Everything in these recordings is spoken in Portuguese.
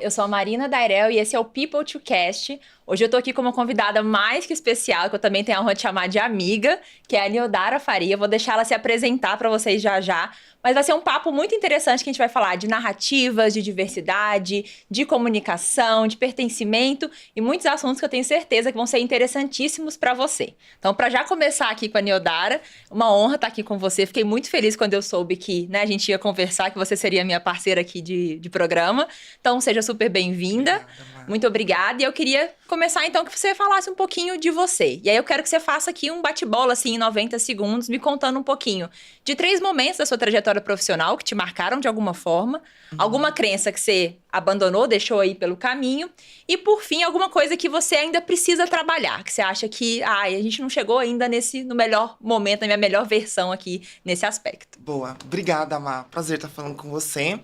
eu sou a Marina Dairel e esse é o People to Cast. Hoje eu tô aqui com uma convidada mais que especial, que eu também tenho a honra de chamar de amiga, que é a Niodara Faria. Vou deixar ela se apresentar para vocês já já. Mas vai ser um papo muito interessante que a gente vai falar de narrativas, de diversidade, de comunicação, de pertencimento e muitos assuntos que eu tenho certeza que vão ser interessantíssimos para você. Então, para já começar aqui com a Niodara, uma honra estar aqui com você. Fiquei muito feliz quando eu soube que, né, a gente ia conversar, que você seria minha parceira aqui de programa. Então, seja super bem-vinda. Muito obrigada. E eu queria começar, então, que você falasse um pouquinho de você. E aí eu quero que você faça aqui um bate-bola, assim, em 90 segundos, me contando um pouquinho de 3 momentos da sua trajetória profissional que te marcaram de alguma forma, alguma crença que você abandonou, deixou aí pelo caminho, e, por fim, alguma coisa que você ainda precisa trabalhar, que você acha que, a gente não chegou ainda no melhor momento, na minha melhor versão aqui, nesse aspecto. Boa. Obrigada, Má. Prazer estar falando com você.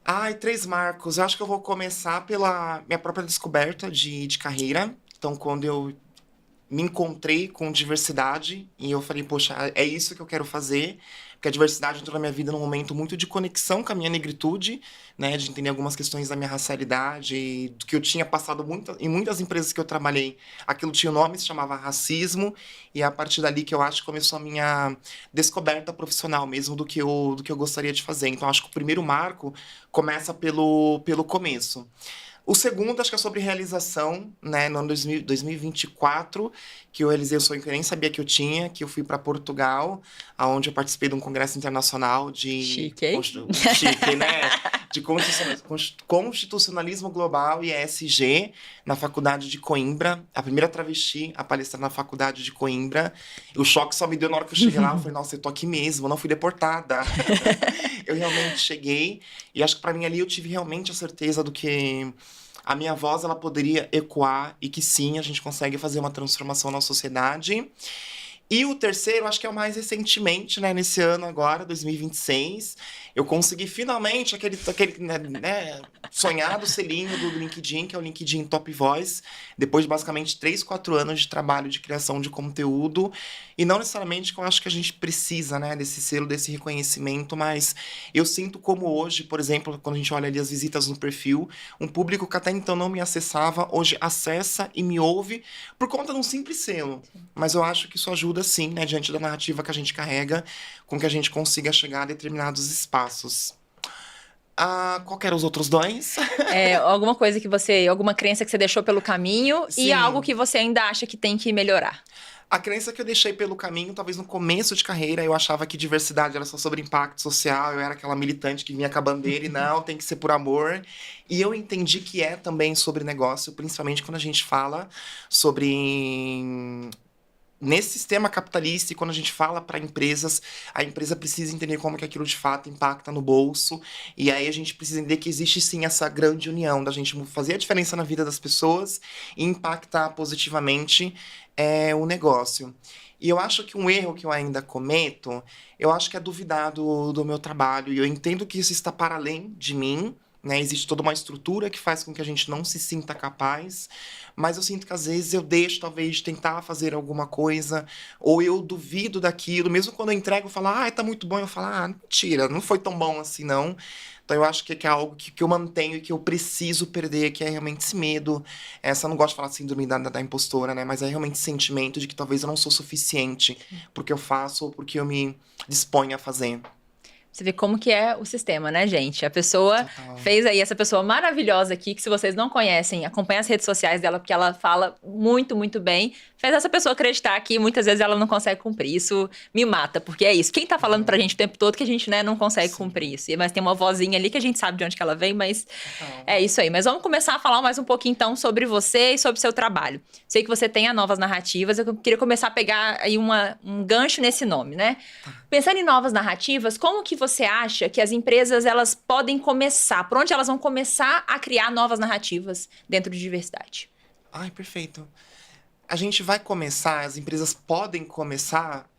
Ai, 3 marcos. Eu acho que eu vou começar pela minha própria descoberta de carreira. Então, quando eu me encontrei com diversidade e eu falei, poxa, é isso que eu quero fazer. Porque a diversidade entrou na minha vida num momento muito de conexão com a minha negritude, né? De entender algumas questões da minha racialidade, do que eu tinha passado em muitas empresas que eu trabalhei. Aquilo tinha um nome, se chamava racismo. E é a partir dali que eu acho que começou a minha descoberta profissional mesmo do que eu gostaria de fazer. Então, acho que o primeiro marco começa pelo começo. O segundo, acho que é sobre realização, né? No ano 2024, que eu realizei o sonho que eu nem sabia que eu tinha, que eu fui para Portugal, onde eu participei de um congresso internacional de... Chique, hein? Chique, né? De constitucionalismo global e ESG, na faculdade de Coimbra. A primeira travesti a palestrar na faculdade de Coimbra. O choque só me deu na hora que eu cheguei lá. Eu falei, nossa, eu tô aqui mesmo, eu não fui deportada. Eu realmente cheguei. E acho que para mim ali eu tive realmente a certeza do que a minha voz ela poderia ecoar e que sim, a gente consegue fazer uma transformação na sociedade. E o terceiro, acho que é o mais recentemente, né? Nesse ano agora, 2026, eu consegui finalmente aquele né, sonhado selinho do LinkedIn, que é o LinkedIn Top Voice, depois de basicamente 3, 4 anos de trabalho de criação de conteúdo. E não necessariamente que eu acho que a gente precisa, né, desse selo, desse reconhecimento, mas eu sinto como hoje, por exemplo, quando a gente olha ali as visitas no perfil, um público que até então não me acessava, hoje acessa e me ouve por conta de um simples selo. Mas eu acho que isso ajuda sim, né, diante da narrativa que a gente carrega, com que a gente consiga chegar a determinados espaços. Qual que eram os outros dois? Alguma coisa alguma crença que você deixou pelo caminho e algo Sim. que você ainda acha que tem que melhorar. A crença que eu deixei pelo caminho, talvez no começo de carreira, eu achava que diversidade era só sobre impacto social, eu era aquela militante que vinha com a bandeira e não, tem que ser por amor. E eu entendi que é também sobre negócio, principalmente quando a gente fala sobre nesse sistema capitalista, e quando a gente fala para empresas, a empresa precisa entender como que aquilo de fato impacta no bolso. E aí a gente precisa entender que existe sim essa grande união da gente fazer a diferença na vida das pessoas e impactar positivamente o negócio. E eu acho que um erro que eu ainda cometo, eu acho que é duvidar do meu trabalho. E eu entendo que isso está para além de mim, né? Existe toda uma estrutura que faz com que a gente não se sinta capaz, mas eu sinto que às vezes eu deixo, talvez, de tentar fazer alguma coisa, ou eu duvido daquilo, mesmo quando eu entrego, eu falo, tá muito bom, eu falo, mentira, não foi tão bom assim, não. Então eu acho que é algo que eu mantenho e que eu preciso perder, que é realmente esse medo. Essa eu não gosto de falar síndrome da impostora, né? Mas é realmente esse sentimento de que talvez eu não sou suficiente porque eu faço ou porque eu me disponho a fazer. Você vê como que é o sistema, né, gente? A pessoa Total. fez aí, essa pessoa maravilhosa aqui, que se vocês não conhecem, acompanha as redes sociais dela, porque ela fala muito, muito bem. Fez essa pessoa acreditar que muitas vezes ela não consegue cumprir. Isso me mata, porque é isso. Quem tá falando pra gente o tempo todo que a gente, né, não consegue Sim. cumprir isso? Mas tem uma vozinha ali que a gente sabe de onde que ela vem, mas Total. é isso aí. Mas vamos começar a falar mais um pouquinho, então, sobre você e sobre o seu trabalho. Sei que você tem a Novas Narrativas, eu queria começar a pegar aí um gancho nesse nome, né? Pensando em novas narrativas, como que você acha que as empresas elas podem começar? Por onde elas vão começar a criar novas narrativas dentro de diversidade? Ai, perfeito. A gente vai começar, as empresas podem começar,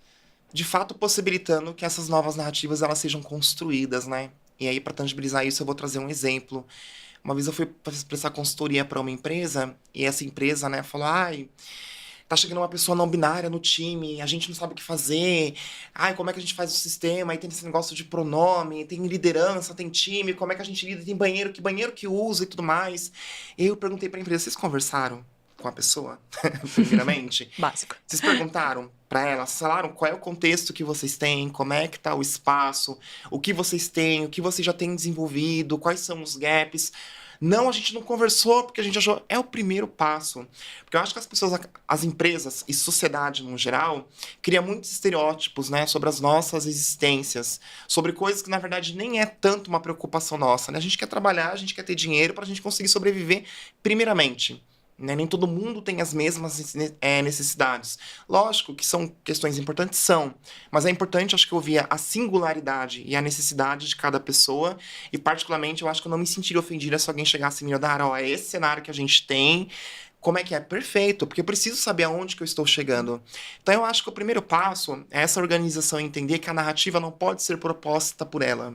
de fato, possibilitando que essas novas narrativas elas sejam construídas, né? E aí, para tangibilizar isso, eu vou trazer um exemplo. Uma vez eu fui prestar consultoria para uma empresa, e essa empresa, né, falou, tá chegando uma pessoa não binária no time, a gente não sabe o que fazer. Ai, como é que a gente faz o sistema? Aí tem esse negócio de pronome, tem liderança, tem time, como é que a gente lida? Tem banheiro, que banheiro que usa e tudo mais. E eu perguntei pra empresa, vocês conversaram com a pessoa, primeiramente? Básico. Vocês perguntaram pra ela, vocês falaram qual é o contexto que vocês têm, como é que tá o espaço, o que vocês têm, o que vocês já têm desenvolvido, quais são os gaps. Não, a gente não conversou porque a gente achou. É o primeiro passo. Porque eu acho que as pessoas, as empresas e sociedade no geral, cria muitos estereótipos, né, sobre as nossas existências, sobre coisas que na verdade nem é tanto uma preocupação nossa, né? A gente quer trabalhar, a gente quer ter dinheiro para a gente conseguir sobreviver primeiramente. Né? Nem todo mundo tem as mesmas necessidades. Lógico que são questões importantes, são. Mas é importante, acho que, ouvir a singularidade e a necessidade de cada pessoa. E, particularmente, eu acho que eu não me sentiria ofendida se alguém chegasse e me dar, ó, é esse cenário que a gente tem. Como é que é? Perfeito, porque eu preciso saber aonde que eu estou chegando. Então, eu acho que o primeiro passo é essa organização entender que a narrativa não pode ser proposta por ela.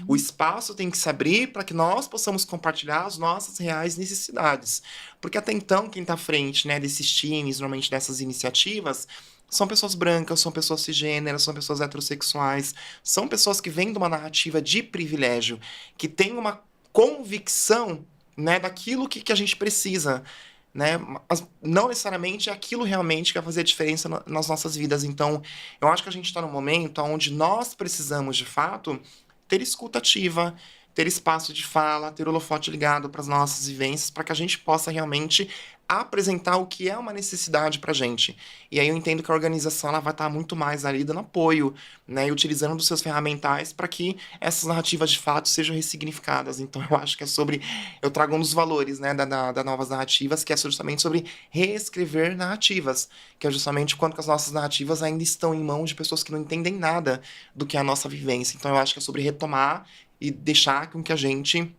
O espaço tem que se abrir para que nós possamos compartilhar as nossas reais necessidades. Porque até então, quem está à frente, né, desses times, normalmente dessas iniciativas, são pessoas brancas, são pessoas cisgêneras, são pessoas heterossexuais, são pessoas que vêm de uma narrativa de privilégio, que tem uma convicção, né, daquilo que a gente precisa. Né? Mas não necessariamente é aquilo realmente que vai fazer a diferença nas nossas vidas. Então, eu acho que a gente está num momento onde nós precisamos, de fato, ter escuta ativa, ter espaço de fala, ter o holofote ligado para as nossas vivências, para que a gente possa realmente apresentar o que é uma necessidade para a gente. E aí eu entendo que a organização ela vai estar muito mais ali dando apoio, né, e utilizando dos seus ferramentais para que essas narrativas de fato sejam ressignificadas. Então eu acho que é sobre... Eu trago um dos valores, né, da Novas Narrativas, que é justamente sobre reescrever narrativas, que é justamente quando as nossas narrativas ainda estão em mãos de pessoas que não entendem nada do que é a nossa vivência. Então eu acho que é sobre retomar e deixar com que a gente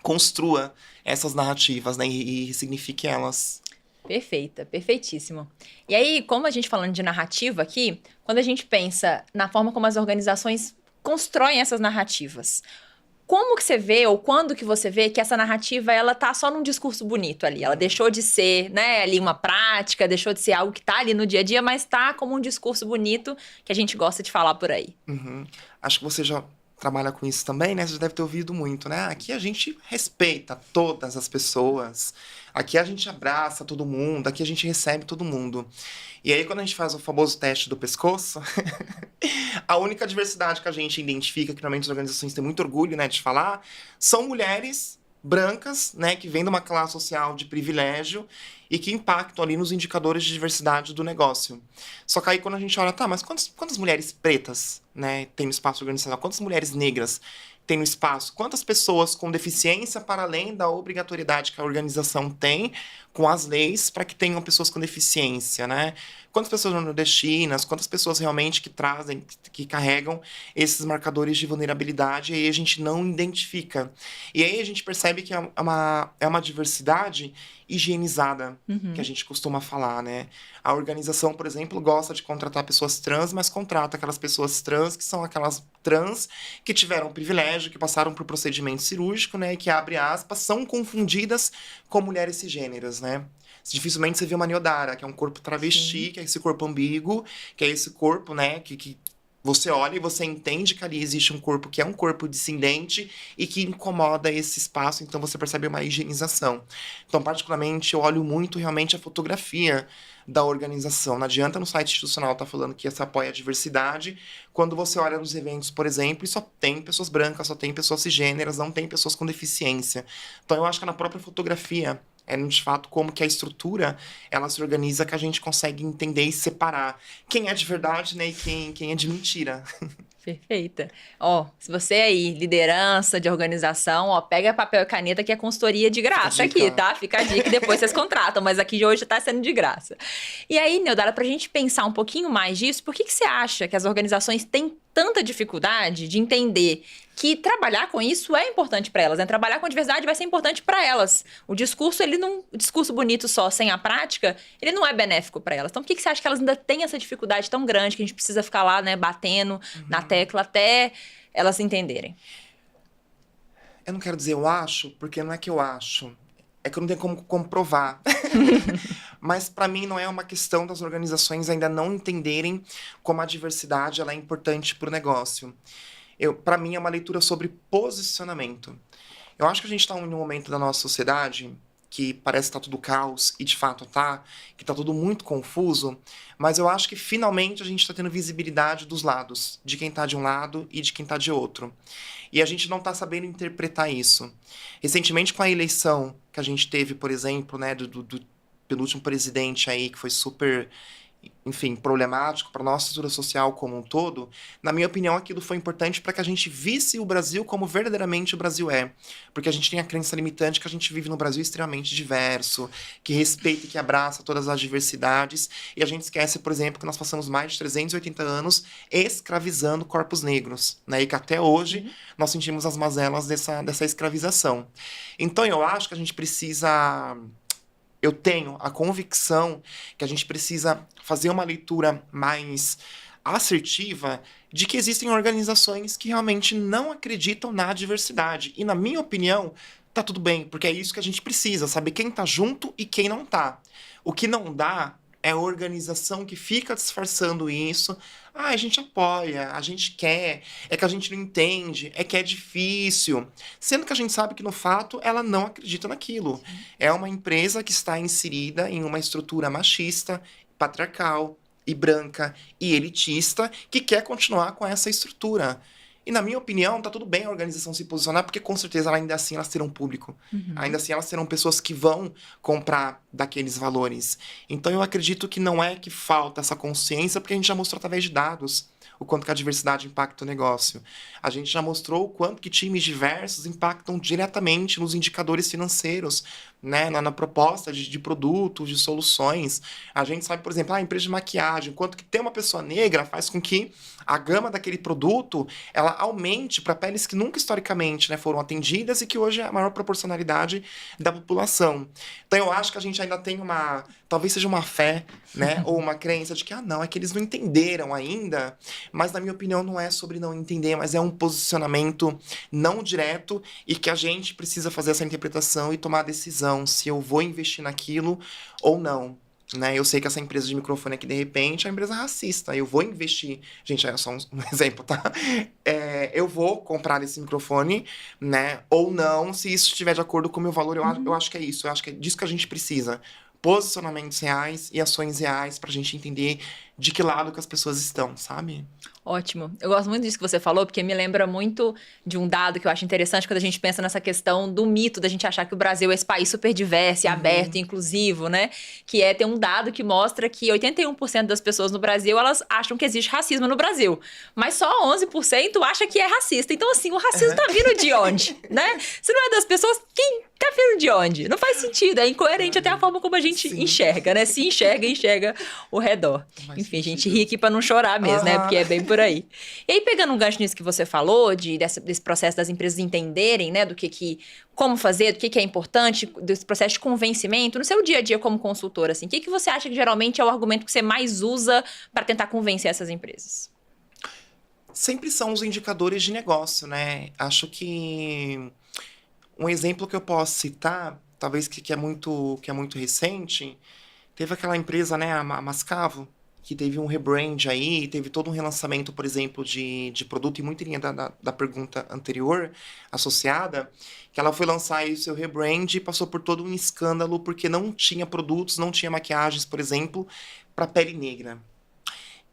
construa essas narrativas, né, e signifique elas. Perfeita, perfeitíssimo. E aí, como a gente falando de narrativa aqui, quando a gente pensa na forma como as organizações constroem essas narrativas, como que você vê, ou quando que você vê que essa narrativa, ela tá só num discurso bonito ali? Ela deixou de ser, né, ali uma prática, deixou de ser algo que tá ali no dia a dia, mas tá como um discurso bonito que a gente gosta de falar por aí. Uhum. Acho que você já trabalha com isso também, né? Você já deve ter ouvido muito, né? Aqui a gente respeita todas as pessoas, aqui a gente abraça todo mundo, aqui a gente recebe todo mundo. E aí, quando a gente faz o famoso teste do pescoço, a única diversidade que a gente identifica, que normalmente as organizações têm muito orgulho, né, de falar, são mulheres brancas, né, que vêm de uma classe social de privilégio e que impactam ali nos indicadores de diversidade do negócio. Só que aí quando a gente olha, tá, mas quantas mulheres pretas, né, tem no espaço organizacional? Quantas mulheres negras tem no espaço? Quantas pessoas com deficiência para além da obrigatoriedade que a organização tem com as leis para que tenham pessoas com deficiência, né? Quantas pessoas nordestinas, quantas pessoas realmente que trazem, que carregam esses marcadores de vulnerabilidade e aí a gente não identifica. E aí a gente percebe que é uma diversidade higienizada, que a gente costuma falar, né? A organização, por exemplo, gosta de contratar pessoas trans, mas contrata aquelas pessoas trans que são aquelas trans que tiveram privilégio, que passaram por procedimento cirúrgico, né? E que, abre aspas, são confundidas com mulheres cisgêneras, né? Dificilmente você vê uma Niodara, que é um corpo travesti, Sim. que é esse corpo ambíguo, que é esse corpo, né, que você olha e você entende que ali existe um corpo que é um corpo descendente e que incomoda esse espaço, então você percebe uma higienização. Então, particularmente, eu olho muito realmente a fotografia da organização. Não adianta no site institucional estar falando que você apoia a diversidade, quando você olha nos eventos, por exemplo, e só tem pessoas brancas, só tem pessoas cisgêneras, não tem pessoas com deficiência. Então, eu acho que na própria fotografia é, de fato, como que a estrutura ela se organiza que a gente consegue entender e separar quem é de verdade, né, e quem é de mentira. Perfeita. Ó, se você aí, liderança de organização, ó, pega papel e caneta que é consultoria de graça Fica a aqui, dica. tá? Fica a dica e depois vocês contratam, mas aqui de hoje tá sendo de graça. E aí, Neudara, pra gente pensar um pouquinho mais disso, por que que você acha que as organizações têm tanta dificuldade de entender que trabalhar com isso é importante para elas, né? Trabalhar com diversidade vai ser importante para elas. O discurso, ele não, o discurso bonito só sem a prática, ele não é benéfico para elas. Então, por que que você acha que elas ainda têm essa dificuldade tão grande que a gente precisa ficar lá, né, batendo na tecla até elas entenderem? Eu não quero dizer eu acho, porque não é que eu acho. É que eu não tenho como comprovar. mas para mim não é uma questão das organizações ainda não entenderem como a diversidade ela é importante para o negócio. Para mim é uma leitura sobre posicionamento. Eu acho que a gente está em um momento da nossa sociedade que parece que tá tudo caos, e de fato tá, que tá tudo muito confuso, mas eu acho que finalmente a gente está tendo visibilidade dos lados, de quem tá de um lado e de quem tá de outro. E a gente não tá sabendo interpretar isso. Recentemente, com a eleição que a gente teve, por exemplo, né, do penúltimo presidente aí, que foi super, enfim, problemático para a nossa estrutura social como um todo, na minha opinião, aquilo foi importante para que a gente visse o Brasil como verdadeiramente o Brasil é. Porque a gente tem a crença limitante que a gente vive no Brasil extremamente diverso, que respeita e que abraça todas as diversidades, e a gente esquece, por exemplo, que nós passamos mais de 380 anos escravizando corpos negros, né? E que até hoje nós sentimos as mazelas dessa escravização. Então eu acho que a gente precisa. Eu tenho a convicção que a gente precisa fazer uma leitura mais assertiva de que existem organizações que realmente não acreditam na diversidade. E, na minha opinião, tá tudo bem, porque é isso que a gente precisa, saber quem tá junto e quem não tá. O que não dá é a organização que fica disfarçando isso. Ah, a gente apoia, a gente quer, é que a gente não entende, é que é difícil. Sendo que a gente sabe que, no fato, ela não acredita naquilo. É uma empresa que está inserida em uma estrutura machista, patriarcal e branca e elitista que quer continuar com essa estrutura. E, na minha opinião, tá tudo bem a organização se posicionar, porque com certeza ainda assim elas terão público. Ainda assim elas terão pessoas que vão comprar daqueles valores. Então eu acredito que não é que falta essa consciência, porque a gente já mostrou através de dados o quanto que a diversidade impacta o negócio. A gente já mostrou o quanto que times diversos impactam diretamente nos indicadores financeiros, né, na proposta de produtos, de soluções. A gente sabe, por exemplo, a empresa de maquiagem, o quanto que ter uma pessoa negra faz com que a gama daquele produto ela aumente para peles que nunca historicamente, né, foram atendidas e que hoje é a maior proporcionalidade da população. Então eu acho que a gente ainda tem talvez seja uma fé, né, ou uma crença de que, não, é que eles não entenderam ainda, mas na minha opinião não é sobre não entender, mas é um posicionamento não direto e que a gente precisa fazer essa interpretação e tomar a decisão se eu vou investir naquilo ou não. Né? Eu sei que essa empresa de microfone aqui, de repente, é uma empresa racista. Eu vou investir. Gente, é só um exemplo, tá? Eu vou comprar esse microfone, né? Ou não, se isso estiver de acordo com o meu valor. Eu acho que é isso. Eu acho que é disso que a gente precisa. Posicionamentos reais e ações reais pra gente entender de que lado que as pessoas estão, sabe? Ótimo. Eu gosto muito disso que você falou, porque me lembra muito de um dado que eu acho interessante quando a gente pensa nessa questão do mito da gente achar que o Brasil é esse país super diverso, e aberto, e inclusivo, né? Que é ter um dado que mostra que 81% das pessoas no Brasil, elas acham que existe racismo no Brasil. Mas só 11% acha que é racista. Então, assim, o racismo tá vindo de onde, né? Se não é das pessoas, quem tá vindo de onde? Não faz sentido. É incoerente até a forma como a gente enxerga, né? Se enxerga, enxerga o redor. Enfim, a gente ri aqui pra não chorar mesmo, né? Porque é bem por aí. E aí, pegando um gancho nisso que você falou, desse processo das empresas entenderem, né, como fazer, do que é importante, desse processo de convencimento, no seu dia a dia como consultor, assim, o que você acha que geralmente é o argumento que você mais usa para tentar convencer essas empresas? Sempre são os indicadores de negócio, né? Acho que um exemplo que eu posso citar, talvez que é muito recente, teve aquela empresa, né, a Mascavo, que teve um rebrand aí, teve todo um relançamento, por exemplo, de produto, e muito em linha da pergunta anterior, associada, que ela foi lançar aí o seu rebrand e passou por todo um escândalo, porque não tinha produtos, não tinha maquiagens, por exemplo, para pele negra.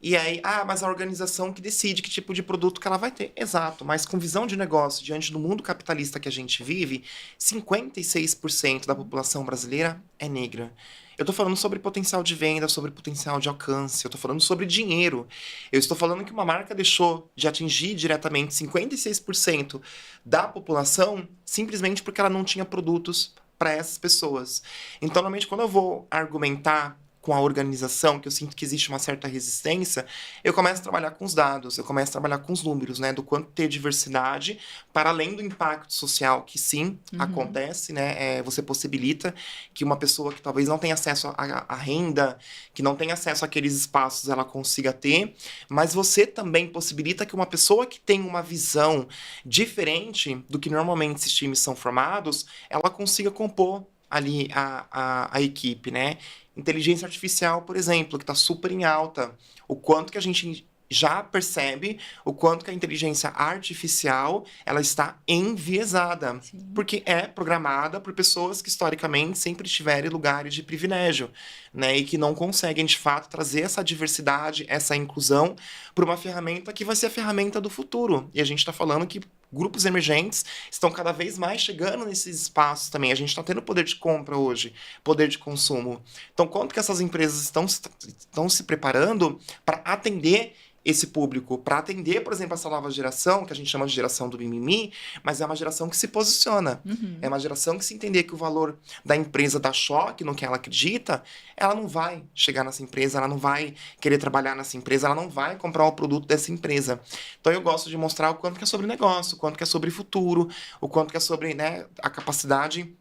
E aí, mas a organização que decide que tipo de produto que ela vai ter. Exato, mas com visão de negócio, diante do mundo capitalista que a gente vive, 56% da população brasileira é negra. Eu estou falando sobre potencial de venda, sobre potencial de alcance, eu estou falando sobre dinheiro. Eu estou falando que uma marca deixou de atingir diretamente 56% da população simplesmente porque ela não tinha produtos para essas pessoas. Então, normalmente, quando eu vou argumentar com a organização, que eu sinto que existe uma certa resistência, eu começo a trabalhar com os dados, eu começo a trabalhar com os números, né, do quanto ter diversidade, para além do impacto social, que sim, acontece, né, você possibilita que uma pessoa que talvez não tenha acesso à renda, que não tenha acesso àqueles espaços, ela consiga ter, mas você também possibilita que uma pessoa que tem uma visão diferente do que normalmente esses times são formados, ela consiga compor ali a equipe, né? Inteligência artificial, por exemplo, que está super em alta. O quanto que a gente já percebe o quanto que a inteligência artificial ela está enviesada. Sim. Porque é programada por pessoas que, historicamente, sempre estiveram em lugares de privilégio, né? E que não conseguem, de fato, trazer essa diversidade, essa inclusão para uma ferramenta que vai ser a ferramenta do futuro. E a gente está falando que grupos emergentes estão cada vez mais chegando nesses espaços também. A gente está tendo poder de compra hoje, poder de consumo. Então, quanto que essas empresas estão se preparando para atender esse público, para atender, por exemplo, essa nova geração, que a gente chama de geração do mimimi, mas é uma geração que se posiciona. É uma geração que, se entender que o valor da empresa dá choque no que ela acredita, ela não vai chegar nessa empresa, ela não vai querer trabalhar nessa empresa, ela não vai comprar o produto dessa empresa. Então eu gosto de mostrar o quanto que é sobre negócio, o quanto que é sobre futuro, o quanto que é sobre, né, a capacidade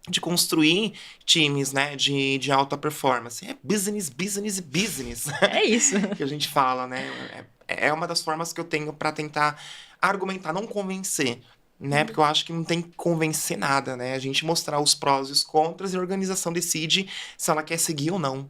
de construir times, né, de alta performance. É business, business e business. É isso. Que a gente fala, né? É uma das formas que eu tenho para tentar argumentar, não convencer, né? Porque eu acho que não tem que convencer nada, né? A gente mostrar os prós e os contras e a organização decide se ela quer seguir ou não.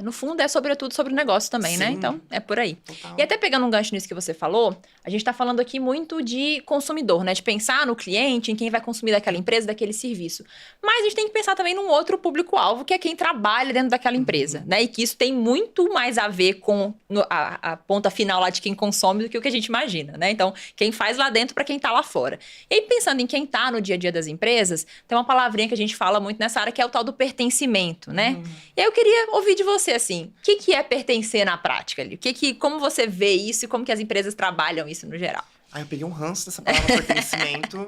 No fundo, é sobretudo sobre o negócio também, né? Sim. Então, é por aí. Total. E até pegando um gancho nisso que você falou, a gente tá falando aqui muito de consumidor, né? De pensar no cliente, em quem vai consumir daquela empresa, daquele serviço. Mas a gente tem que pensar também num outro público-alvo, que é quem trabalha dentro daquela empresa, né? E que isso tem muito mais a ver com a ponta final lá de quem consome do que o que a gente imagina, né? Então, quem faz lá dentro para quem tá lá fora. E aí, pensando em quem tá no dia a dia das empresas, tem uma palavrinha que a gente fala muito nessa área, que é o tal do pertencimento, né? E aí eu queria ouvir de você, assim, o que é pertencer na prática ali? Como você vê isso e como que as empresas trabalham isso no geral? Eu peguei um ranço dessa palavra pertencimento.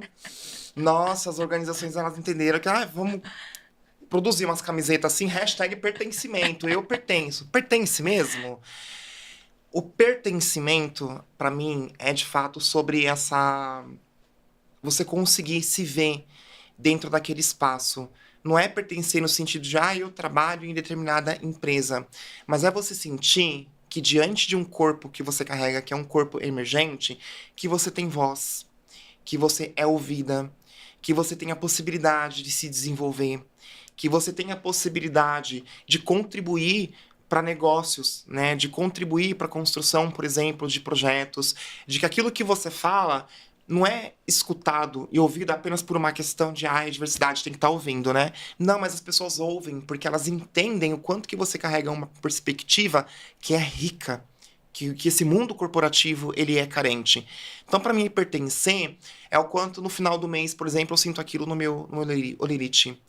Nossa, as organizações, elas entenderam que, vamos produzir umas camisetas assim, hashtag pertencimento, eu pertenço. Pertence mesmo? O pertencimento, para mim, é de fato sobre você conseguir se ver dentro daquele espaço. Não é pertencer no sentido de, eu trabalho em determinada empresa. Mas é você sentir que diante de um corpo que você carrega, que é um corpo emergente, que você tem voz, que você é ouvida, que você tem a possibilidade de se desenvolver, que você tem a possibilidade de contribuir para negócios, né? De contribuir para a construção, por exemplo, de projetos, de que aquilo que você fala não é escutado e ouvido apenas por uma questão de, diversidade, tem que estar ouvindo, né? Não, mas as pessoas ouvem porque elas entendem o quanto que você carrega uma perspectiva que é rica, que esse mundo corporativo, ele é carente. Então, para mim, pertencer é o quanto no final do mês, por exemplo, eu sinto aquilo no meu Olerite.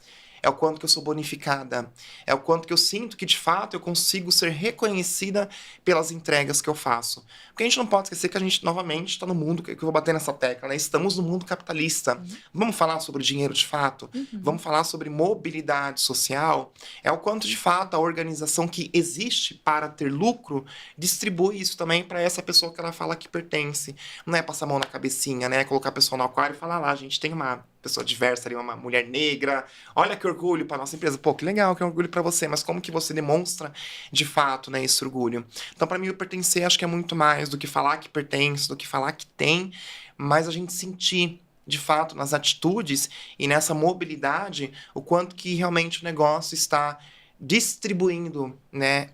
É o quanto que eu sou bonificada. É o quanto que eu sinto que, de fato, eu consigo ser reconhecida pelas entregas que eu faço. Porque a gente não pode esquecer que a gente, novamente, está no mundo, que eu vou bater nessa tecla, né? Estamos no mundo capitalista. Vamos falar sobre dinheiro, de fato? Vamos falar sobre mobilidade social? É o quanto, de fato, a organização que existe para ter lucro distribui isso também para essa pessoa que ela fala que pertence. Não é passar a mão na cabecinha, né? Colocar a pessoa no aquário e falar lá, a gente tem uma pessoa diversa ali, uma mulher negra. Olha que orgulho para nossa empresa. Pô, que legal, que orgulho para você. Mas como que você demonstra, de fato, né, esse orgulho? Então, para mim, o pertencer acho que é muito mais do que falar que pertence, do que falar que tem, mas a gente sentir, de fato, nas atitudes e nessa mobilidade, o quanto que realmente o negócio está distribuindo, né,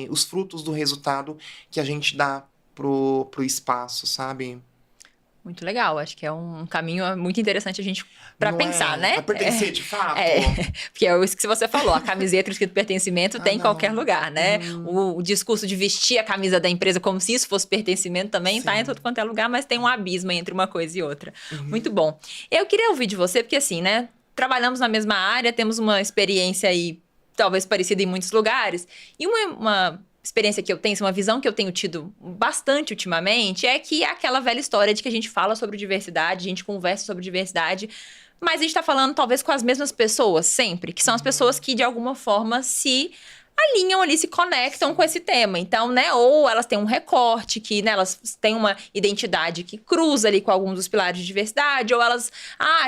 os frutos do resultado que a gente dá pro espaço, sabe? Muito legal, acho que é um caminho muito interessante a gente para pensar, né? Pra pertencer, de fato. Porque é isso que você falou, a camiseta escrito pertencimento tem em qualquer lugar, né? O discurso de vestir a camisa da empresa como se isso fosse pertencimento também tá em todo quanto é lugar, mas tem um abismo entre uma coisa e outra. Muito bom. Eu queria ouvir de você, porque assim, né? Trabalhamos na mesma área, temos uma experiência aí talvez parecida em muitos lugares, e uma experiência que eu tenho, uma visão que eu tenho tido bastante ultimamente, é que é aquela velha história de que a gente fala sobre diversidade, a gente conversa sobre diversidade, mas a gente tá falando talvez com as mesmas pessoas sempre, que são as pessoas que de alguma forma se alinham ali, se conectam com esse tema. Então, né, ou elas têm um recorte que, né, elas têm uma identidade que cruza ali com alguns dos pilares de diversidade, ou elas,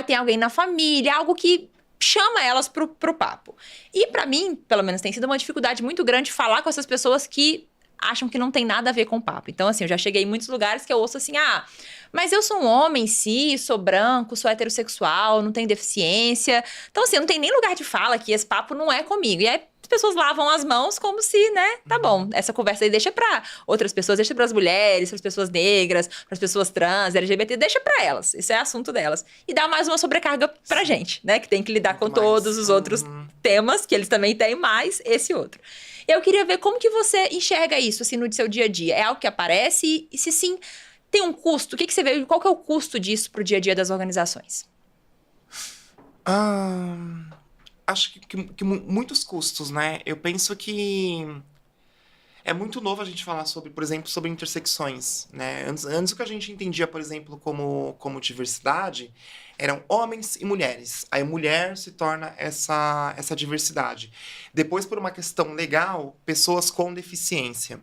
tem alguém na família, algo que chama elas pro papo. E pra mim, pelo menos, tem sido uma dificuldade muito grande falar com essas pessoas que acham que não tem nada a ver com o papo. Então, assim, eu já cheguei em muitos lugares que eu ouço assim, mas eu sou um homem, sim, sou branco, sou heterossexual, não tenho deficiência. Então, assim, não tem nem lugar de fala que esse papo não é comigo. E aí, as pessoas lavam as mãos como se, né, tá bom, essa conversa aí deixa pra outras pessoas, deixa pras mulheres, pras pessoas negras, pras pessoas trans, LGBT, deixa pra elas, isso é assunto delas. E dá mais uma sobrecarga pra gente, né, que tem que lidar com todos os outros temas, que eles também têm, mais esse outro. Eu queria ver como que você enxerga isso, assim, no seu dia a dia. É algo que aparece? E se sim, tem um custo? O que você vê? Qual que é o custo disso pro dia a dia das organizações? Acho que muitos custos, né? Eu penso que é muito novo a gente falar sobre, por exemplo, sobre intersecções, né? Antes o que a gente entendia, por exemplo, como diversidade eram homens e mulheres. Aí mulher se torna essa diversidade. Depois, por uma questão legal, pessoas com deficiência.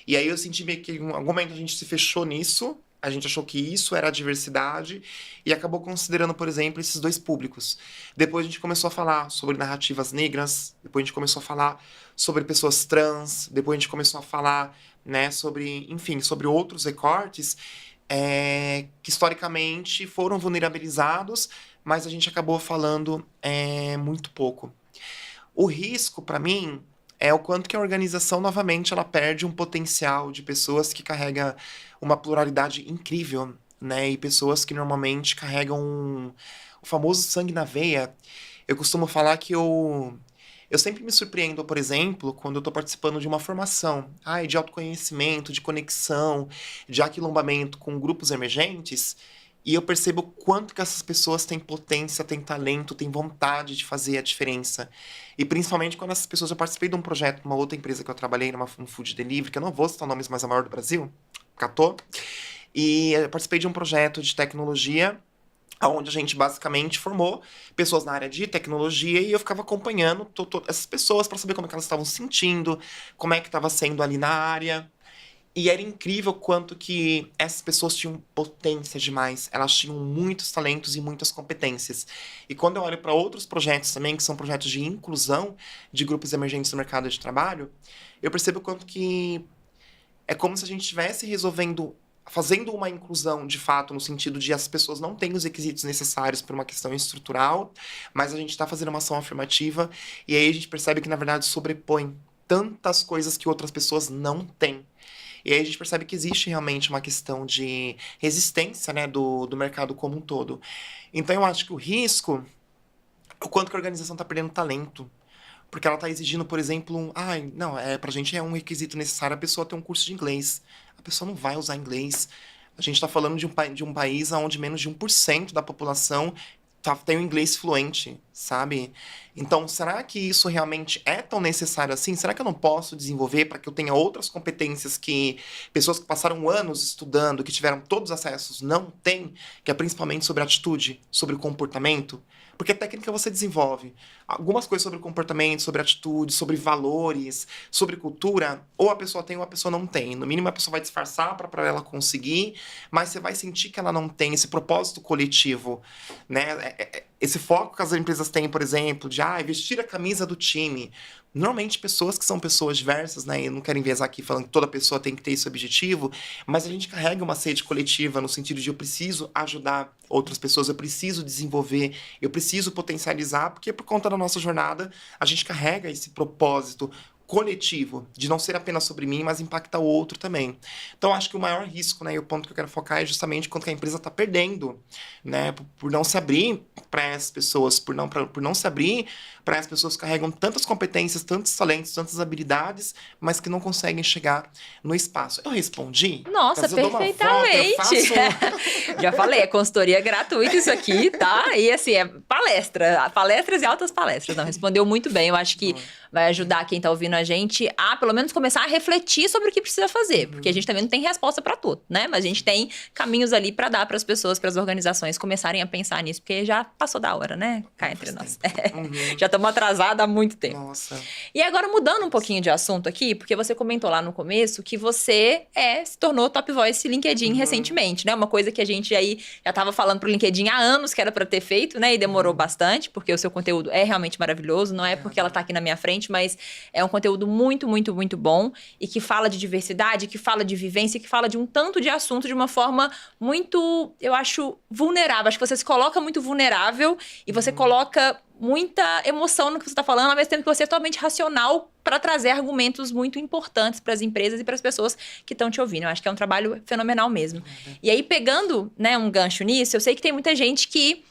E aí eu senti meio que em algum momento a gente se fechou nisso, a gente achou que isso era a diversidade e acabou considerando, por exemplo, esses dois públicos. Depois a gente começou a falar sobre narrativas negras, depois a gente começou a falar sobre pessoas trans, depois a gente começou a falar, né, sobre, enfim, sobre outros recortes que historicamente foram vulnerabilizados, mas a gente acabou falando muito pouco. O risco, para mim, é o quanto que a organização, novamente, ela perde um potencial de pessoas que carregam uma pluralidade incrível, né? E pessoas que normalmente carregam o famoso sangue na veia. Eu costumo falar que eu sempre me surpreendo, por exemplo, quando eu estou participando de uma formação, de autoconhecimento, de conexão, de aquilombamento com grupos emergentes, e eu percebo o quanto que essas pessoas têm potência, têm talento, têm vontade de fazer a diferença. E principalmente quando essas pessoas... Eu participei de um projeto numa outra empresa que eu trabalhei, um food delivery, que eu não vou citar nomes, mas é a maior do Brasil, Catô. E eu participei de um projeto de tecnologia, onde a gente basicamente formou pessoas na área de tecnologia e eu ficava acompanhando essas pessoas para saber como é que elas estavam se sentindo, como é que estava sendo ali na área. E era incrível quanto que essas pessoas tinham potência demais. Elas tinham muitos talentos e muitas competências. E quando eu olho para outros projetos também, que são projetos de inclusão de grupos emergentes no mercado de trabalho, eu percebo quanto que é como se a gente estivesse fazendo uma inclusão de fato, no sentido de as pessoas não têm os requisitos necessários por uma questão estrutural, mas a gente está fazendo uma ação afirmativa e aí a gente percebe que, na verdade, sobrepõe tantas coisas que outras pessoas não têm. E aí a gente percebe que existe realmente uma questão de resistência, né, do mercado como um todo. Então eu acho que o risco é o quanto que a organização está perdendo talento. Porque ela está exigindo, por exemplo, pra gente é um requisito necessário a pessoa ter um curso de inglês. A pessoa não vai usar inglês. A gente está falando de um país onde menos de 1% da população tem o inglês fluente, sabe? Então, será que isso realmente é tão necessário assim? Será que eu não posso desenvolver para que eu tenha outras competências que pessoas que passaram anos estudando, que tiveram todos os acessos, não têm? Que é principalmente sobre atitude, sobre comportamento? Porque a técnica você desenvolve. Algumas coisas sobre comportamento, sobre atitude, sobre valores, sobre cultura, ou a pessoa tem ou a pessoa não tem. No mínimo, a pessoa vai disfarçar para ela conseguir, mas você vai sentir que ela não tem esse propósito coletivo, né? Esse foco que as empresas têm, por exemplo, de vestir a camisa do time. Normalmente, pessoas que são pessoas diversas, né? Eu não quero enviesar aqui falando que toda pessoa tem que ter esse objetivo, mas a gente carrega uma sede coletiva no sentido de eu preciso ajudar outras pessoas, eu preciso desenvolver, eu preciso potencializar, porque por conta da nossa jornada, a gente carrega esse propósito coletivo, de não ser apenas sobre mim, mas impactar o outro também. Então, acho que o maior risco, né, e o ponto que eu quero focar é justamente quanto que a empresa está perdendo, né, por não se abrir para essas pessoas, por não se abrir para as pessoas que carregam tantas competências, tantos talentos, tantas habilidades, mas que não conseguem chegar no espaço. Eu respondi? Nossa, perfeitamente. Já falei, é consultoria gratuita isso aqui, tá? E assim, é palestras e altas palestras. Não, respondeu muito bem. Eu acho que vai ajudar quem tá ouvindo a gente a, pelo menos, começar a refletir sobre o que precisa fazer. Porque a gente também não tem resposta para tudo, né? Mas a gente tem caminhos ali para dar para as pessoas, para as organizações começarem a pensar nisso, porque já passou da hora, né? Cá entre nós. Já estamos atrasados há muito tempo. Nossa. E agora, mudando um pouquinho de assunto aqui, porque você comentou lá no começo que você se tornou Top Voice LinkedIn recentemente, né? Uma coisa que a gente aí já estava falando pro LinkedIn há anos que era para ter feito, né? E demorou bastante, porque o seu conteúdo é realmente maravilhoso. Não é porque ela tá aqui na minha frente gente, mas é um conteúdo muito, muito, muito bom e que fala de diversidade, que fala de vivência, que fala de um tanto de assunto de uma forma muito, eu acho, vulnerável. Acho que você se coloca muito vulnerável e você coloca muita emoção no que você está falando, ao mesmo tempo que você é totalmente racional para trazer argumentos muito importantes para as empresas e para as pessoas que estão te ouvindo. Eu acho que é um trabalho fenomenal mesmo. E aí, pegando, né, um gancho nisso, eu sei que tem muita gente que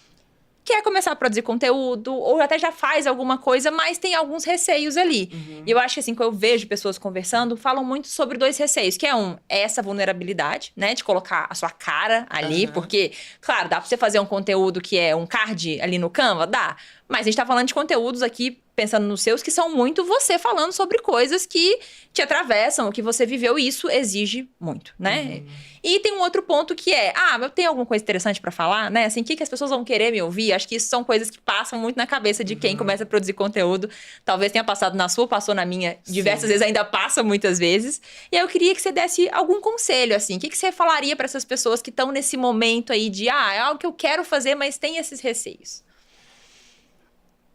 quer começar a produzir conteúdo, ou até já faz alguma coisa, mas tem alguns receios ali. E eu acho que, assim, quando eu vejo pessoas conversando, falam muito sobre dois receios, que é essa vulnerabilidade, né, de colocar a sua cara ali, porque, claro, dá pra você fazer um conteúdo que é um card ali no Canva, dá, mas a gente tá falando de conteúdos aqui, pensando nos seus, que são muito você falando sobre coisas que te atravessam, o que você viveu, e isso exige muito, né? E tem um outro ponto que é, eu tenho alguma coisa interessante pra falar, né? Assim, o que as pessoas vão querer me ouvir? Acho que isso são coisas que passam muito na cabeça de quem começa a produzir conteúdo. Talvez tenha passado na sua, passou na minha, diversas vezes, ainda passa muitas vezes. E aí eu queria que você desse algum conselho, assim. O que você falaria pra essas pessoas que estão nesse momento aí de, é algo que eu quero fazer, mas tem esses receios?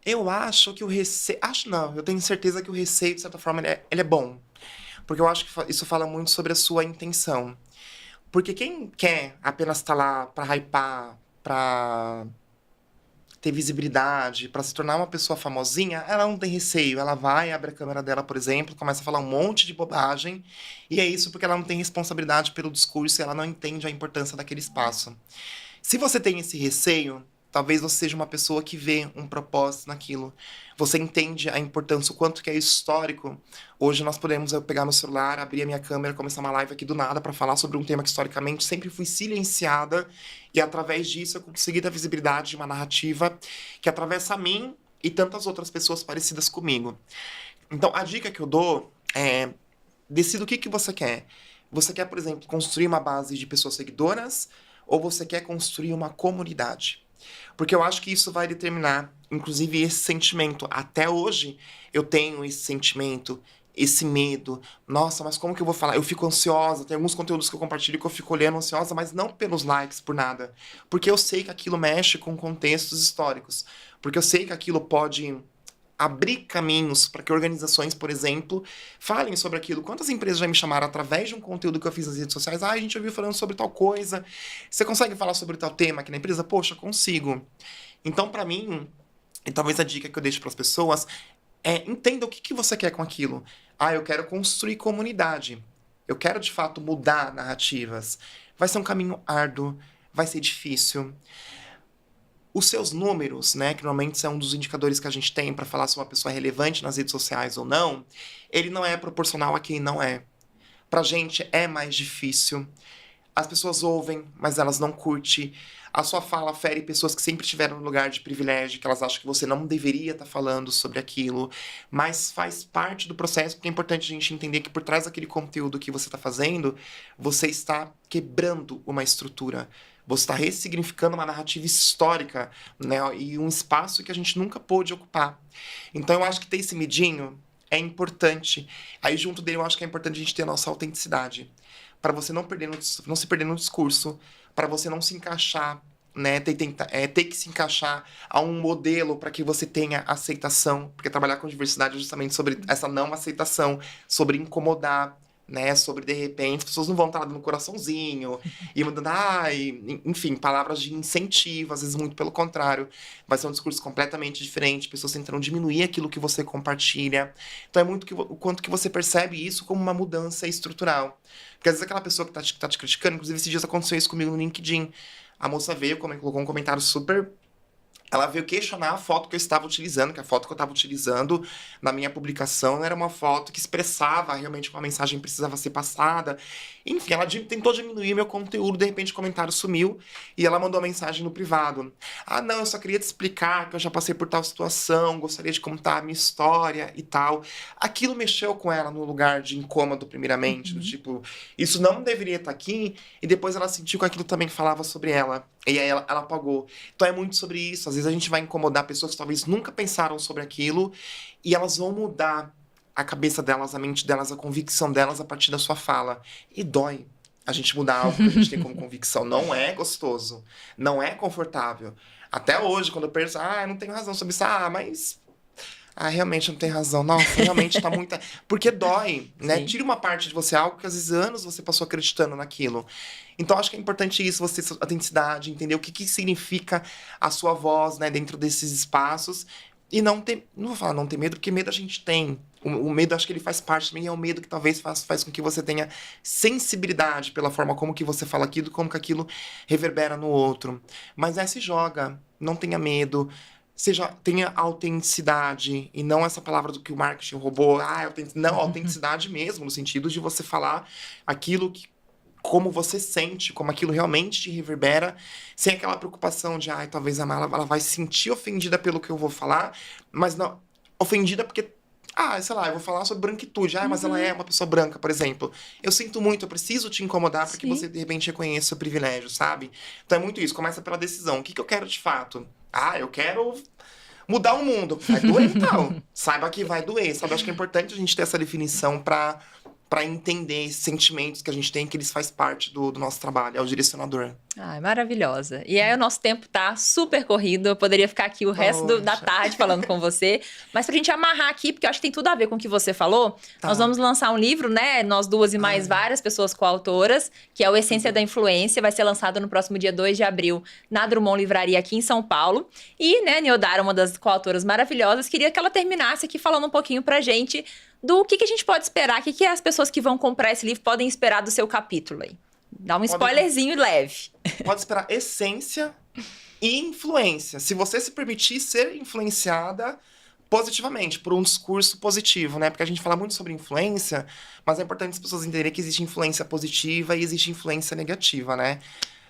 Eu acho que o receio... Acho não, eu tenho certeza que o receio, de certa forma, ele é bom. Porque eu acho que isso fala muito sobre a sua intenção. Porque quem quer apenas estar lá pra hypar, pra ter visibilidade, pra se tornar uma pessoa famosinha, ela não tem receio. Ela vai, abre a câmera dela, por exemplo, começa a falar um monte de bobagem. E é isso porque ela não tem responsabilidade pelo discurso e ela não entende a importância daquele espaço. Se você tem esse receio, talvez você seja uma pessoa que vê um propósito naquilo. Você entende a importância, o quanto que é histórico. Hoje nós podemos pegar meu celular, abrir a minha câmera, começar uma live aqui do nada para falar sobre um tema que historicamente sempre fui silenciada. E através disso eu consegui dar visibilidade de uma narrativa que atravessa a mim e tantas outras pessoas parecidas comigo. Então a dica que eu dou é: decida o que você quer. Você quer, por exemplo, construir uma base de pessoas seguidoras ou você quer construir uma comunidade? Porque eu acho que isso vai determinar, inclusive, esse sentimento. Até hoje, eu tenho esse sentimento, esse medo. Nossa, mas como que eu vou falar? Eu fico ansiosa. Tem alguns conteúdos que eu compartilho que eu fico olhando ansiosa, mas não pelos likes, por nada. Porque eu sei que aquilo mexe com contextos históricos. Porque eu sei que aquilo pode abrir caminhos para que organizações, por exemplo, falem sobre aquilo. Quantas empresas já me chamaram através de um conteúdo que eu fiz nas redes sociais? A gente ouviu falando sobre tal coisa. Você consegue falar sobre tal tema aqui na empresa? Poxa, consigo. Então, para mim, e talvez a dica que eu deixo para as pessoas é: entenda o que você quer com aquilo. Eu quero construir comunidade. Eu quero, de fato, mudar narrativas. Vai ser um caminho árduo, vai ser difícil. Os seus números, né, que normalmente são um dos indicadores que a gente tem para falar se uma pessoa é relevante nas redes sociais ou não, ele não é proporcional a quem não é. Pra gente é mais difícil. As pessoas ouvem, mas elas não curtem. A sua fala fere pessoas que sempre estiveram no lugar de privilégio, que elas acham que você não deveria estar falando sobre aquilo, mas faz parte do processo, porque é importante a gente entender que por trás daquele conteúdo que você está fazendo, você está quebrando uma estrutura. Você está ressignificando uma narrativa histórica, né? E um espaço que a gente nunca pôde ocupar. Então eu acho que ter esse medinho é importante. Aí junto dele eu acho que é importante a gente ter a nossa autenticidade. Para você não se perder no discurso, para você não se encaixar, né? Ter que se encaixar a um modelo para que você tenha aceitação. Porque trabalhar com diversidade é justamente sobre essa não aceitação, sobre incomodar, né? Sobre, de repente, as pessoas não vão estar lá dando coraçãozinho e mandando, enfim, palavras de incentivo, às vezes muito pelo contrário. Vai ser um discurso completamente diferente, pessoas tentando diminuir aquilo que você compartilha. Então é muito o quanto que você percebe isso como uma mudança estrutural. Porque às vezes aquela pessoa que tá te criticando, inclusive esses dias aconteceu isso comigo no LinkedIn. A moça veio, colocou um comentário super... Ela veio questionar a foto que eu estava utilizando, que a foto que eu estava utilizando na minha publicação era uma foto que expressava realmente como a mensagem precisava ser passada. Enfim, ela tentou diminuir meu conteúdo, de repente o comentário sumiu e ela mandou uma mensagem no privado. Não, eu só queria te explicar que eu já passei por tal situação, gostaria de contar a minha história e tal. Aquilo mexeu com ela no lugar de incômodo, primeiramente, do tipo, isso não deveria estar aqui, e depois ela sentiu que aquilo também falava sobre ela. E aí ela apagou. Então é muito sobre isso. Às vezes a gente vai incomodar pessoas que talvez nunca pensaram sobre aquilo e elas vão mudar a cabeça delas, a mente delas, a convicção delas a partir da sua fala. E dói a gente mudar algo que a gente tem como convicção. Não é gostoso. Não é confortável. Até hoje, quando eu penso, eu não tenho razão sobre isso. Mas Ah, realmente não tem razão. Nossa, realmente tá muita. Porque dói, né? Sim. Tira uma parte de você, algo que às vezes anos você passou acreditando naquilo. Então, acho que é importante isso, você, sua autenticidade, entender o que, que significa a sua voz, né, dentro desses espaços. E não ter. Não vou falar não ter medo, porque medo a gente tem. O medo, acho que ele faz parte também, é o medo que talvez faz com que você tenha sensibilidade pela forma como que você fala aquilo, como que aquilo reverbera no outro. Mas se joga, não tenha medo. Seja, tenha autenticidade, e não essa palavra do que o marketing roubou. Não, autenticidade mesmo, no sentido de você falar aquilo que, como você sente, como aquilo realmente te reverbera, sem aquela preocupação de, talvez a Mala ela vai se sentir ofendida pelo que eu vou falar, mas não, ofendida porque, sei lá, eu vou falar sobre branquitude, mas ela é uma pessoa branca, por exemplo. Eu sinto muito, eu preciso te incomodar para que Sim. você, de repente, reconheça o seu privilégio, sabe? Então é muito isso, começa pela decisão. O que que eu quero de fato? Eu quero mudar o mundo. Vai doer, então. Saiba que vai doer, sabe? Acho que é importante a gente ter essa definição para entender esses sentimentos que a gente tem, que eles fazem parte do nosso trabalho, é o direcionador. Ai, maravilhosa. E aí o nosso tempo tá super corrido. Eu poderia ficar aqui o resto da Poxa. tarde falando com você. Mas pra gente amarrar aqui, porque eu acho que tem tudo a ver com o que você falou, Tá. nós vamos lançar um livro, né? Nós duas e mais várias pessoas coautoras, que é o Essência da Influência. Vai ser lançado no próximo dia 2 de abril na Drummond Livraria aqui em São Paulo. E, né, Niodara, uma das coautoras maravilhosas, queria que ela terminasse aqui falando um pouquinho pra gente do que a gente pode esperar, o que as pessoas que vão comprar esse livro podem esperar do seu capítulo aí. Dá um spoilerzinho leve. Pode esperar essência e influência. Se você se permitir ser influenciada positivamente, por um discurso positivo, né? Porque a gente fala muito sobre influência, mas é importante as pessoas entenderem que existe influência positiva e existe influência negativa, né?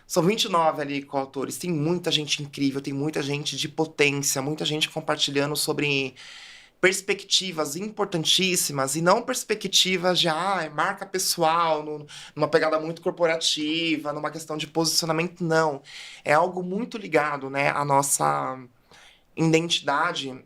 São 29 ali coautores, tem muita gente incrível, tem muita gente de potência, muita gente compartilhando sobre perspectivas importantíssimas e não perspectivas de marca pessoal, numa pegada muito corporativa, numa questão de posicionamento, não. É algo muito ligado, né, à nossa identidade,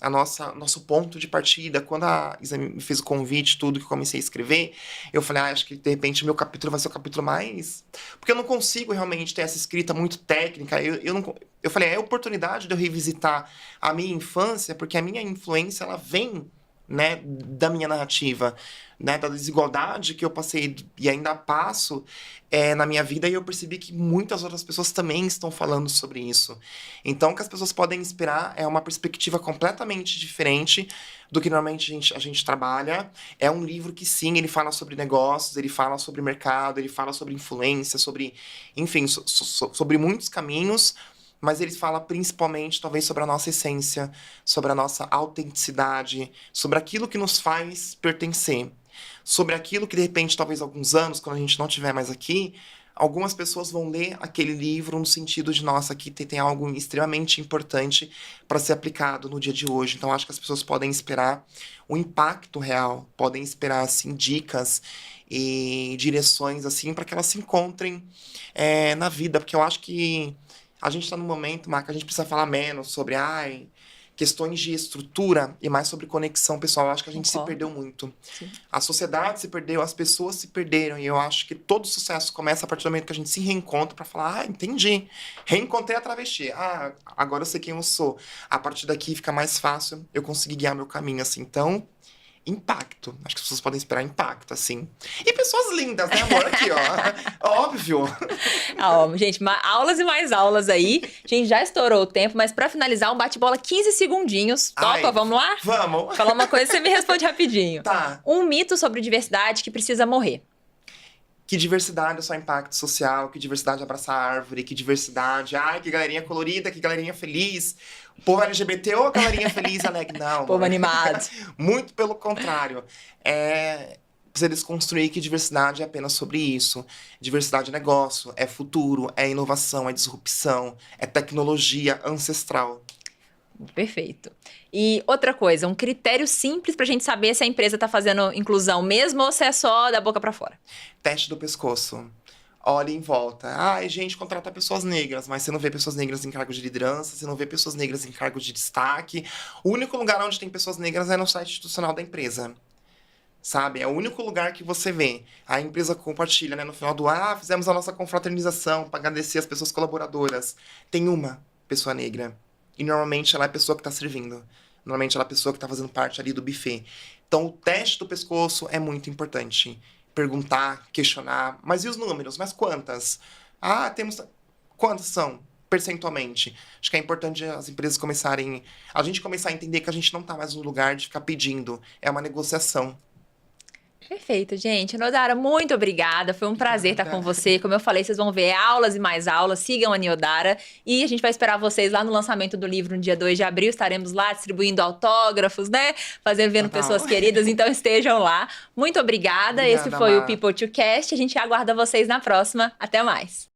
nosso ponto de partida. Quando a Isa me fez o convite, tudo que eu comecei a escrever, eu falei, acho que de repente meu capítulo vai ser o capítulo mais... Porque eu não consigo realmente ter essa escrita muito técnica. Eu falei, é a oportunidade de eu revisitar a minha infância, porque a minha influência, ela vem, né, da minha narrativa, né, da desigualdade que eu passei e ainda passo na minha vida, e eu percebi que muitas outras pessoas também estão falando sobre isso. Então, o que as pessoas podem esperar é uma perspectiva completamente diferente do que normalmente a gente trabalha. É um livro que, sim, ele fala sobre negócios, ele fala sobre mercado, ele fala sobre influência, sobre, enfim, sobre muitos caminhos, mas ele fala principalmente, talvez, sobre a nossa essência, sobre a nossa autenticidade, sobre aquilo que nos faz pertencer, sobre aquilo que, de repente, talvez alguns anos, quando a gente não estiver mais aqui, algumas pessoas vão ler aquele livro no sentido de, nossa, aqui tem algo extremamente importante para ser aplicado no dia de hoje. Então, acho que as pessoas podem esperar o impacto real, podem esperar, assim, dicas e direções, assim, para que elas se encontrem na vida, porque eu acho que a gente está num momento, Marca, a gente precisa falar menos sobre questões de estrutura e mais sobre conexão pessoal. Eu acho que a gente se perdeu muito. Sim. A sociedade se perdeu, as pessoas se perderam. E eu acho que todo sucesso começa a partir do momento que a gente se reencontra para falar, entendi. Reencontrei a travesti. Agora eu sei quem eu sou. A partir daqui fica mais fácil eu conseguir guiar meu caminho, assim. Então, impacto. Acho que as pessoas podem esperar impacto, assim. E pessoas lindas, né, amor? Aqui, ó. Óbvio. Gente, aulas e mais aulas aí. A gente já estourou o tempo, mas pra finalizar, um bate-bola 15 segundinhos. Topa, vamos lá? Vamos. Falar uma coisa e você me responde rapidinho. Tá. Um mito sobre diversidade que precisa morrer. Que diversidade é só impacto social, que diversidade é abraçar árvore, que diversidade, que galerinha colorida, que galerinha feliz. O povo LGBT, galerinha feliz, alegre. Não. Povo animado. Muito pelo contrário. Precisa desconstruir que diversidade é apenas sobre isso. Diversidade é negócio, é futuro, é inovação, é disrupção, é tecnologia ancestral. Perfeito. E outra coisa, um critério simples pra gente saber se a empresa tá fazendo inclusão mesmo ou se é só da boca pra fora. Teste do pescoço. Olha em volta. Gente, contrata pessoas negras, mas você não vê pessoas negras em cargos de liderança, você não vê pessoas negras em cargos de destaque. O único lugar onde tem pessoas negras é no site institucional da empresa. Sabe? É o único lugar que você vê. A empresa compartilha, né? No final do fizemos a nossa confraternização para agradecer as pessoas colaboradoras. Tem uma pessoa negra. E normalmente ela é a pessoa que está servindo. Normalmente ela é a pessoa que tá fazendo parte ali do buffet. Então, o teste do pescoço é muito importante. Perguntar, questionar. Mas e os números? Mas quantas? Ah, temos... Quantas são? Percentualmente. Acho que é importante as empresas começarem... A gente começar a entender que a gente não tá mais no lugar de ficar pedindo. É uma negociação. Perfeito, gente. Nodara, muito obrigada. Foi um prazer estar com Obrigada. você. Como eu falei, vocês vão ver aulas e mais aulas. Sigam a Niodara. E a gente vai esperar vocês lá no lançamento do livro no dia 2 de abril. Estaremos lá distribuindo autógrafos, né? Vendo Total. pessoas queridas. Então estejam lá. Muito obrigada. Esse Obrigada, foi o Má. People to Cast. A gente aguarda vocês na próxima. Até mais.